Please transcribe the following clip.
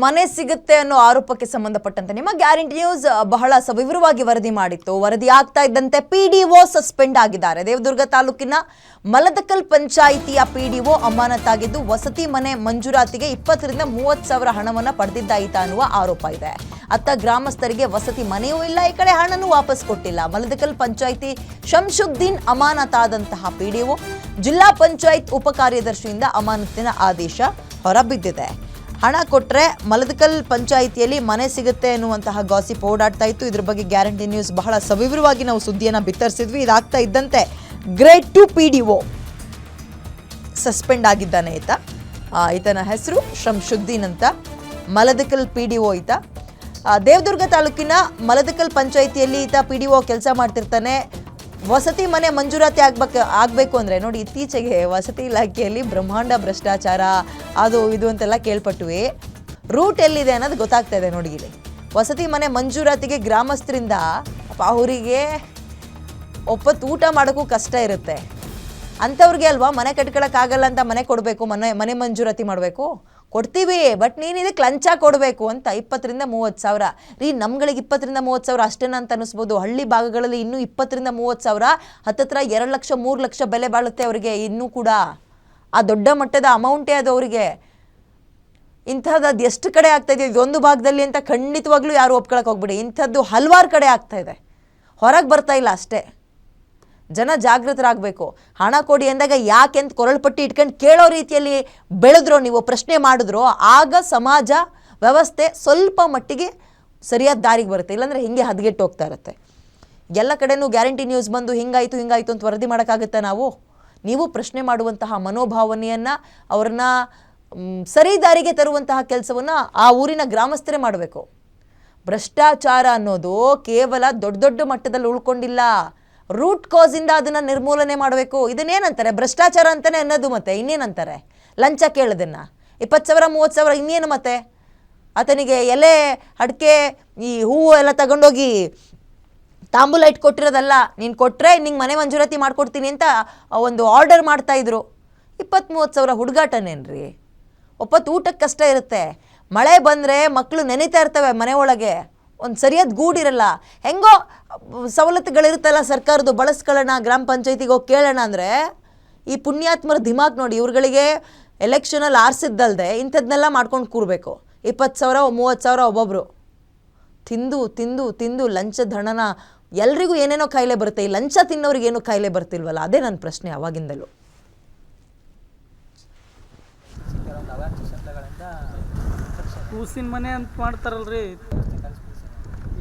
ಮನೆ ಸಿಗುತ್ತೆ ಅನ್ನೋ ಆರೋಪಕ್ಕೆ ಸಂಬಂಧಪಟ್ಟಂತೆ ನಿಮ್ಮ ಗ್ಯಾರಂಟಿ ನ್ಯೂಸ್ ಬಹಳ ಸವಿವರವಾಗಿ ವರದಿ ಮಾಡಿತ್ತು. ವರದಿ ಆಗ್ತಾ ಇದ್ದಂತೆ ಪಿಡಿಒ ಸಸ್ಪೆಂಡ್ ಆಗಿದ್ದಾರೆ. ದೇವದುರ್ಗ ತಾಲೂಕಿನ ಮಲದಕಲ್ ಪಂಚಾಯಿತಿಯ ಪಿಡಿಒ ಅಮಾನತಾಗಿದ್ದು ವಸತಿ ಮನೆ ಮಂಜೂರಾತಿಗೆ 20 ರಿಂದ 30 ಸಾವಿರ ಹಣವನ್ನು ಪಡೆದಿದ್ದಾಯಿತ ಅನ್ನುವ ಆರೋಪ ಇದೆ. ಅತ್ತ ಗ್ರಾಮಸ್ಥರಿಗೆ ವಸತಿ ಮನೆಯೂ ಇಲ್ಲ, ಈ ಕಡೆ ಹಣನೂ ವಾಪಸ್ ಕೊಟ್ಟಿಲ್ಲ. ಮಲದಕಲ್ ಪಂಚಾಯಿತಿ ಶಂಶುದ್ದೀನ್ ಅಮಾನತಾದಂತಹ ಪಿಡಿಒ ಜಿಲ್ಲಾ ಪಂಚಾಯತ್ ಉಪ ಕಾರ್ಯದರ್ಶಿಯಿಂದ ಅಮಾನತಿನ ಆದೇಶ ಹೊರಬಿದ್ದಿದೆ. ಹಣ ಕೊಟ್ಟರೆ ಮಲದಕಲ್ ಪಂಚಾಯಿತಿಯಲ್ಲಿ ಮನೆ ಸಿಗುತ್ತೆ ಎನ್ನುವಂತಹ ಗಾಸಿಪ್ ಓಡಾಡ್ತಾ ಇತ್ತು. ಇದ್ರ ಬಗ್ಗೆ ಗ್ಯಾರಂಟಿ ನ್ಯೂಸ್ ಬಹಳ ಸವಿವರವಾಗಿ ನಾವು ಸುದ್ದಿಯನ್ನು ಬಿತ್ತರಿಸಿದ್ವಿ. ಇದಾಗ್ತಾ ಇದ್ದಂತೆ ಗ್ರೇಡ್ 2 ಪಿಡಿಒ ಸಸ್ಪೆಂಡ್ ಆಗಿದ್ದಾನೆ. ಈತನ ಹೆಸರು ಶಂಶುದ್ದೀನ್ ಅಂತ, ಮಲದಕಲ್ ಪಿಡಿಒ ಈತ. ದೇವದುರ್ಗ ತಾಲೂಕಿನ ಮಲದಕಲ್ ಪಂಚಾಯಿತಿಯಲ್ಲಿ ಈತ ಪಿಡಿಒ ಕೆಲಸ ಮಾಡ್ತಿರ್ತಾನೆ. ವಸತಿ ಮನೆ ಮಂಜೂರಾತಿ ಆಗಬೇಕು ಅಂದರೆ ನೋಡಿ, ಇತ್ತೀಚೆಗೆ ವಸತಿ ಇಲಾಖೆಯಲ್ಲಿ ಬ್ರಹ್ಮಾಂಡ ಭ್ರಷ್ಟಾಚಾರ ಅದು ಇದು ಅಂತೆಲ್ಲ ಕೇಳ್ಪಟ್ವಿ. ರೂಟ್ ಎಲ್ಲಿದೆ ಅನ್ನೋದು ಗೊತ್ತಾಗ್ತಾ ಇದೆ ನೋಡಿ. ಇಲ್ಲಿ ವಸತಿ ಮನೆ ಮಂಜೂರಾತಿಗೆ ಗ್ರಾಮಸ್ಥರಿಂದ ಅವರಿಗೆ ಒಪ್ಪತ್ತು ಊಟ ಮಾಡೋಕ್ಕೂ ಕಷ್ಟ ಇರುತ್ತೆ. ಅಂಥವ್ರಿಗೆ ಅಲ್ವಾ ಮನೆ ಕಟ್ಕೊಳಕ್ಕಾಗಲ್ಲ ಅಂತ ಮನೆ ಕೊಡಬೇಕು, ಮನೆ ಮಂಜೂರಾತಿ ಮಾಡಬೇಕು. ಕೊಡ್ತೀವಿ, ಬಟ್ ನೀನು ಇದಕ್ಕೆ ಲಂಚ ಕೊಡಬೇಕು ಅಂತ 20 ರಿಂದ 30 ಸಾವಿರ ರೀ. ನಮ್ಗಳಿಗೆ 20 ರಿಂದ 30 ಸಾವಿರ ಅಷ್ಟೇನ ಅಂತ ಅನಿಸ್ಬೋದು. ಹಳ್ಳಿ ಭಾಗಗಳಲ್ಲಿ ಇನ್ನೂ 20 ರಿಂದ 30 ಸಾವಿರ, ಹತ್ತತ್ರ 2 ಲಕ್ಷ 3 ಲಕ್ಷ ಬೆಲೆ ಬಾಳುತ್ತೆ ಅವರಿಗೆ. ಇನ್ನೂ ಕೂಡ ಆ ದೊಡ್ಡ ಮಟ್ಟದ ಅಮೌಂಟೇ ಅದು ಅವರಿಗೆ. ಇಂಥದ್ದು ಅದು ಎಷ್ಟು ಕಡೆ ಆಗ್ತಾ ಇದೆ, ಇದೊಂದು ಭಾಗದಲ್ಲಿ ಅಂತ ಖಂಡಿತವಾಗ್ಲೂ ಯಾರು ಒಪ್ಕೊಳಕ್ಕೆ ಹೋಗ್ಬಿಡಿ. ಇಂಥದ್ದು ಹಲವಾರು ಕಡೆ ಆಗ್ತಾ ಇದೆ, ಹೊರಗೆ ಬರ್ತಾ ಇಲ್ಲ ಅಷ್ಟೇ. ಜನ ಜಾಗೃತರಾಗಬೇಕು. ಹಣ ಕೊಡಿ ಅಂದಾಗ ಯಾಕೆ ಅಂತ ಕೊರಳ್ಪಟ್ಟಿ ಇಟ್ಕೊಂಡು ಕೇಳೋ ರೀತಿಯಲ್ಲಿ ಬೆಳೆದ್ರೋ, ನೀವು ಪ್ರಶ್ನೆ ಮಾಡಿದ್ರೋ, ಆಗ ಸಮಾಜ ವ್ಯವಸ್ಥೆ ಸ್ವಲ್ಪ ಮಟ್ಟಿಗೆ ಸರಿಯಾದ ದಾರಿಗೆ ಬರುತ್ತೆ. ಇಲ್ಲಾಂದರೆ ಹಿಂಗೆ ಹದಗೆಟ್ಟು ಹೋಗ್ತಾ ಇರುತ್ತೆ. ಎಲ್ಲ ಕಡೆನೂ ಗ್ಯಾರಂಟಿ ನ್ಯೂಸ್ ಬಂದು ಹಿಂಗಾಯಿತು ಅಂತ ವರದಿ ಮಾಡೋಕ್ಕಾಗುತ್ತಾ ನಾವು? ನೀವು ಪ್ರಶ್ನೆ ಮಾಡುವಂತಹ ಮನೋಭಾವನೆಯನ್ನು, ಅವ್ರನ್ನ ಸರಿ ದಾರಿಗೆ ತರುವಂತಹ ಕೆಲಸವನ್ನು ಆ ಊರಿನ ಗ್ರಾಮಸ್ಥರೇ ಮಾಡಬೇಕು. ಭ್ರಷ್ಟಾಚಾರ ಅನ್ನೋದು ಕೇವಲ ದೊಡ್ಡ ದೊಡ್ಡ ಮಟ್ಟದಲ್ಲಿ ಉಳ್ಕೊಂಡಿಲ್ಲ, ರೂಟ್ ಕಾಸಿಂದ ಅದನ್ನು ನಿರ್ಮೂಲನೆ ಮಾಡಬೇಕು. ಇದನ್ನೇನಂತಾರೆ? ಭ್ರಷ್ಟಾಚಾರ ಅಂತಲೇ ಅನ್ನೋದು. ಮತ್ತೆ ಇನ್ನೇನಂತಾರೆ? ಲಂಚ ಕೇಳೋದನ್ನು 20 ಸಾವಿರ 30 ಸಾವಿರ ಇನ್ನೇನು? ಮತ್ತೆ ಆತನಿಗೆ ಎಲೆ ಅಡಿಕೆ ಈ ಹೂವು ಎಲ್ಲ ತಗೊಂಡೋಗಿ ತಾಂಬೂಲ ಇಟ್ಟು ಕೊಟ್ಟಿರೋದಲ್ಲ. ನೀನು ಕೊಟ್ಟರೆ ನಿಂಗೆ ಮನೆ ಮಂಜೂರಾತಿ ಮಾಡ್ಕೊಡ್ತೀನಿ ಅಂತ ಒಂದು ಆರ್ಡರ್ ಮಾಡ್ತಾಯಿದ್ರು. 20-30 ಸಾವಿರ ಹುಡುಗಾಟನೇನ್ರಿ? ಒಪ್ಪತ್ತು ಊಟಕ್ಕೆ ಕಷ್ಟ ಇರುತ್ತೆ. ಮಳೆ ಬಂದರೆ ಮಕ್ಕಳು ನೆನೀತಾ ಇರ್ತವೆ ಮನೆ ಒಳಗೆ, ಒಂದು ಸರಿಯಾದ ಗೂಡಿರಲ್ಲ. ಹೆಂಗೋ ಸವಲತ್ತುಗಳಿರುತ್ತಲ್ಲ ಸರ್ಕಾರದ್ದು, ಬಳಸ್ಕೊಳ್ಳೋಣ, ಗ್ರಾಮ ಪಂಚಾಯತಿಗೆ ಹೋಗಿ ಕೇಳೋಣ ಅಂದರೆ ಈ ಪುಣ್ಯಾತ್ಮರ ದಿಮಾಗ್ ನೋಡಿ. ಇವ್ರುಗಳಿಗೆ ಎಲೆಕ್ಷನಲ್ಲಿ ಆರಿಸಿದ್ದಲ್ದೆ ಇಂಥದ್ದನ್ನೆಲ್ಲ ಮಾಡ್ಕೊಂಡು ಕೂರಬೇಕು. 20 ಸಾವಿರ 30 ಸಾವಿರ ಒಬ್ಬೊಬ್ಬರು ತಿಂದು ತಿಂದು ತಿಂದು ಲಂಚದ ಹಣನ. ಎಲ್ರಿಗೂ ಏನೇನೋ ಕಾಯಿಲೆ ಬರುತ್ತೆ, ಈ ಲಂಚ ತಿನ್ನೋರಿಗೆ ಏನೂ ಕಾಯಿಲೆ ಬರ್ತಿಲ್ವಲ್ಲ? ಅದೇ ನನ್ನ ಪ್ರಶ್ನೆ ಅವಾಗಿಂದಲೂ. ಕೂಸಿನ ಮನೆ ಅಂತ ಮಾಡ್ತಾರಲ್ರಿ,